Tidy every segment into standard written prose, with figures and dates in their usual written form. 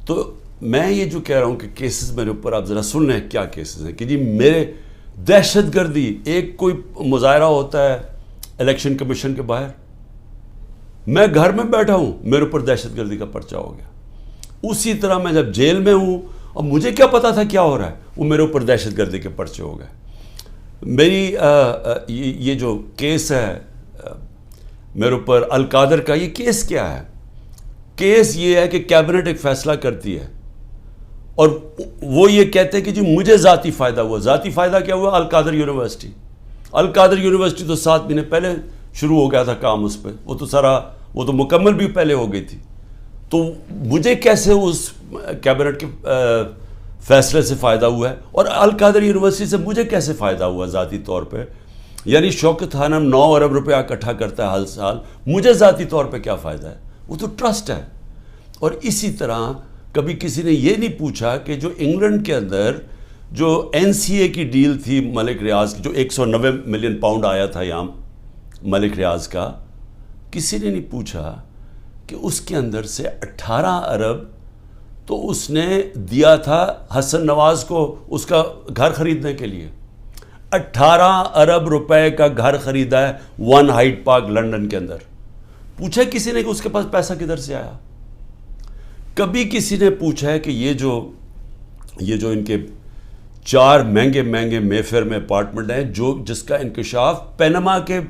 تو میں یہ جو کہہ رہا ہوں کہ کیسز میرے اوپر آپ ذرا سن لیں کیا کیسز ہیں کہ جی میرے دہشت گردی، ایک کوئی مظاہرہ ہوتا ہے الیکشن کمیشن کے باہر، میں گھر میں بیٹھا ہوں میرے اوپر دہشت گردی کا پرچہ ہو گیا۔ اسی طرح میں جب جیل میں ہوں اور مجھے کیا پتا تھا کیا ہو رہا ہے، وہ میرے اوپر دہشت گردی کے پرچے ہو گئے۔ میری یہ جو کیس ہے میرے اوپر القادر کا، یہ کیس کیا ہے؟ کیس یہ ہے کہ کیبنٹ ایک فیصلہ کرتی ہے اور وہ یہ کہتے ہیں کہ جی مجھے ذاتی فائدہ ہوا۔ ذاتی فائدہ کیا ہوا؟ القادر یونیورسٹی۔ القادر یونیورسٹی تو 7 مہینے پہلے شروع ہو گیا تھا کام اس پہ، وہ تو مکمل بھی پہلے ہو گئی تھی۔ تو مجھے کیسے اس کیبنٹ کے فیصلے سے فائدہ ہوا ہے، اور القادر یونیورسٹی سے مجھے کیسے فائدہ ہوا ذاتی طور پہ؟ یعنی شوکت خانم 9 ارب روپیہ اکٹھا کرتا ہے ہر سال، مجھے ذاتی طور پہ کیا فائدہ ہے؟ وہ تو ٹرسٹ ہے۔ اور اسی طرح کبھی کسی نے یہ نہیں پوچھا کہ جو انگلینڈ کے اندر جو این سی اے کی ڈیل تھی ملک ریاض کی، جو 190 ملین پاؤنڈ آیا تھا یہاں ملک ریاض کا، کسی نے نہیں پوچھا کہ اس کے اندر سے 18 ارب تو اس نے دیا تھا حسن نواز کو اس کا گھر خریدنے کے لیے۔ 18 ارب روپے کا گھر خریدا ہے 1 ہائیڈ پارک لنڈن کے اندر۔ پوچھا کسی نے کہ اس کے پاس پیسہ کدھر سے آیا؟ کبھی کسی نے پوچھا ہے کہ یہ جو ان کے 4 مہنگے مے فیئر میں اپارٹمنٹ ہیں جس کا انکشاف پینما کے،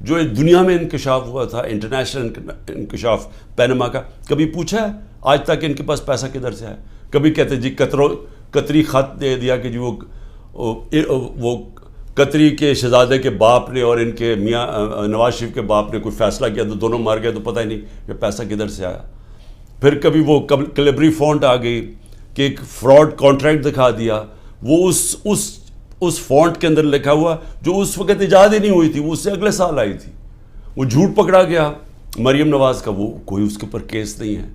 جو دنیا میں انکشاف ہوا تھا، انٹرنیشنل انکشاف پینما کا، کبھی پوچھا ہے آج تک ان کے پاس پیسہ کدھر سے آیا؟ کبھی کہتے جی قطری خط دے دیا کہ جی وہ قطری کے شہزادے کے باپ نے اور ان کے میاں نواز شریف کے باپ نے کوئی فیصلہ کیا تو دونوں مار گئے، تو پتہ ہی نہیں کہ پیسہ کدھر سے آیا۔ پھر کبھی وہ کلیبری فونٹ آ گئی کہ ایک فراڈ کانٹریکٹ دکھا دیا، وہ اس فونٹ کے اندر لکھا ہوا جو اس وقت ایجاد ہی نہیں ہوئی تھی، وہ اس سے اگلے سال آئی تھی، وہ جھوٹ پکڑا گیا مریم نواز کا، وہ کوئی اس کے اوپر کیس نہیں ہے۔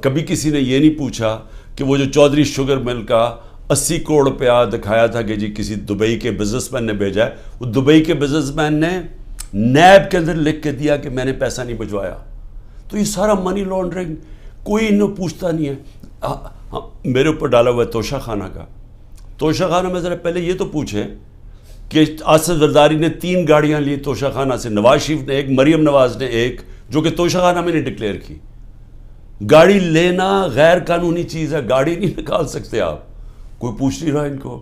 کبھی کسی نے یہ نہیں پوچھا کہ وہ جو چودھری شوگر مل کا 80 کروڑ روپیہ دکھایا تھا کہ جی کسی دبئی کے بزنس مین نے بھیجا ہے، وہ دبئی کے بزنس مین نے نیب کے اندر لکھ کے دیا کہ میں نے پیسہ نہیں بھجوایا۔ تو یہ سارا منی لانڈرنگ کوئی انہوں پوچھتا نہیں ہے۔ میرے اوپر ڈالا ہوا ہے توشہ خانہ کا۔ توشہ خانہ میں ذرا پہلے یہ تو پوچھیں کہ آصف زرداری نے 3 گاڑیاں لی توشہ خانہ سے، نواز شریف نے ایک، مریم نواز نے ایک، جو کہ توشہ خانہ میں نے ڈکلیئر کی۔ گاڑی لینا غیر قانونی چیز ہے، گاڑی نہیں نکال سکتے آپ، کوئی پوچھ نہیں رہا ان کو۔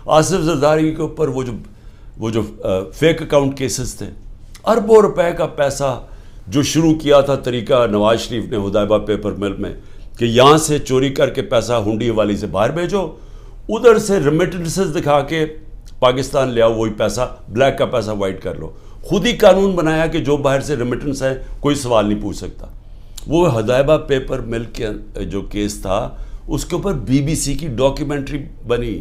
آصف زرداری کے اوپر وہ جو فیک اکاؤنٹ کیسز تھے، اربوں روپے کا پیسہ جو شروع کیا تھا طریقہ نواز شریف نے حدیبہ پیپر مل میں کہ یہاں سے چوری کر کے پیسہ ہنڈی والی سے باہر بھیجو، ادھر سے ریمیٹنسز دکھا کے پاکستان لے آؤ، وہی پیسہ بلیک کا پیسہ وائٹ کر لو۔ خود ہی قانون بنایا کہ جو باہر سے ریمیٹنس ہے کوئی سوال نہیں پوچھ سکتا۔ وہ حدیبہ پیپر مل کے جو کیس تھا اس کے اوپر بی بی سی کی ڈاکیومنٹری بنی،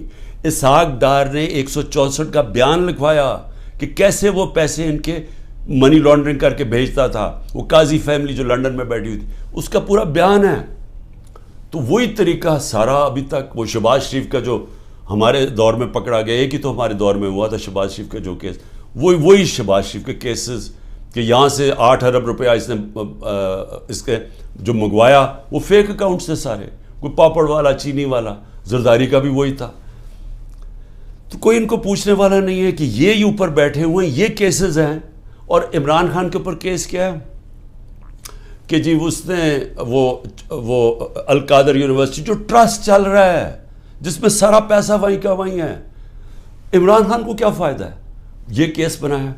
اسحاق ڈار نے 164 کا بیان لکھوایا کہ کیسے وہ پیسے ان کے منی لانڈرنگ کر کے بھیجتا تھا۔ وہ قاضی فیملی جو لنڈن میں بیٹھی ہوئی تھی، اس کا پورا بیان ہے۔ تو وہی طریقہ سارا ابھی تک، وہ شہباز شریف کا جو ہمارے دور میں پکڑا گیا، ایک ہی تو ہمارے دور میں ہوا تھا شہباز شریف کا جو کیس، وہی شہباز شریف کے کیسز کہ یہاں سے 8 ارب روپیہ اس کے جو منگوایا وہ فیک اکاؤنٹ سے سارے، کوئی پاپڑ والا، چینی والا، زرداری کا بھی وہی تھا۔ تو کوئی ان کو پوچھنے والا نہیں ہے کہ یہ اوپر بیٹھے ہوئے ہیں، یہ کیسز ہیں۔ اور عمران خان کے اوپر کیس کیا ہے کہ جی اس نے وہ القادر یونیورسٹی جو ٹرسٹ چل رہا ہے جس میں سارا پیسہ وہیں کا وہیں ہے، عمران خان کو کیا فائدہ ہے؟ یہ کیس بنایا۔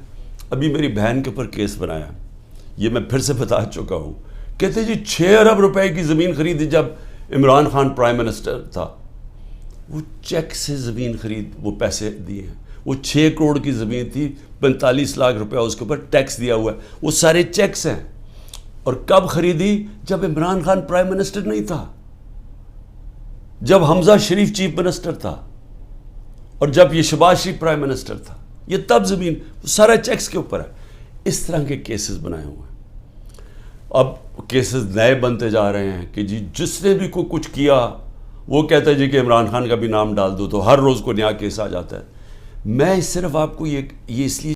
ابھی میری بہن کے اوپر کیس بنایا، یہ میں پھر سے بتا چکا ہوں، کہتے جی 6 ارب روپے کی زمین خریدی جب عمران خان پرائم منسٹر تھا، وہ چیک سے زمین خرید وہ پیسے دیے ہیں۔ وہ 6 کروڑ کی زمین تھی، 45 لاکھ روپیہ اس کے اوپر ٹیکس دیا ہوا ہے، وہ سارے چیکس ہیں۔ اور کب خریدی؟ جب عمران خان پرائم منسٹر نہیں تھا، جب حمزہ شریف چیف منسٹر تھا، اور جب یہ شہباز شریف پرائم منسٹر تھا، یہ تب زمین سارا چیکس کے اوپر ہے۔ اس طرح کے کیسز بنائے ہوئے ہیں۔ اب کیسز نئے بنتے جا رہے ہیں کہ جی جس نے بھی کوئی کچھ کیا وہ کہتا ہے جی کہ عمران خان کا بھی نام ڈال دو، تو ہر روز کو نیا کیس آ جاتا ہے۔ میں صرف آپ کو یہ اس لیے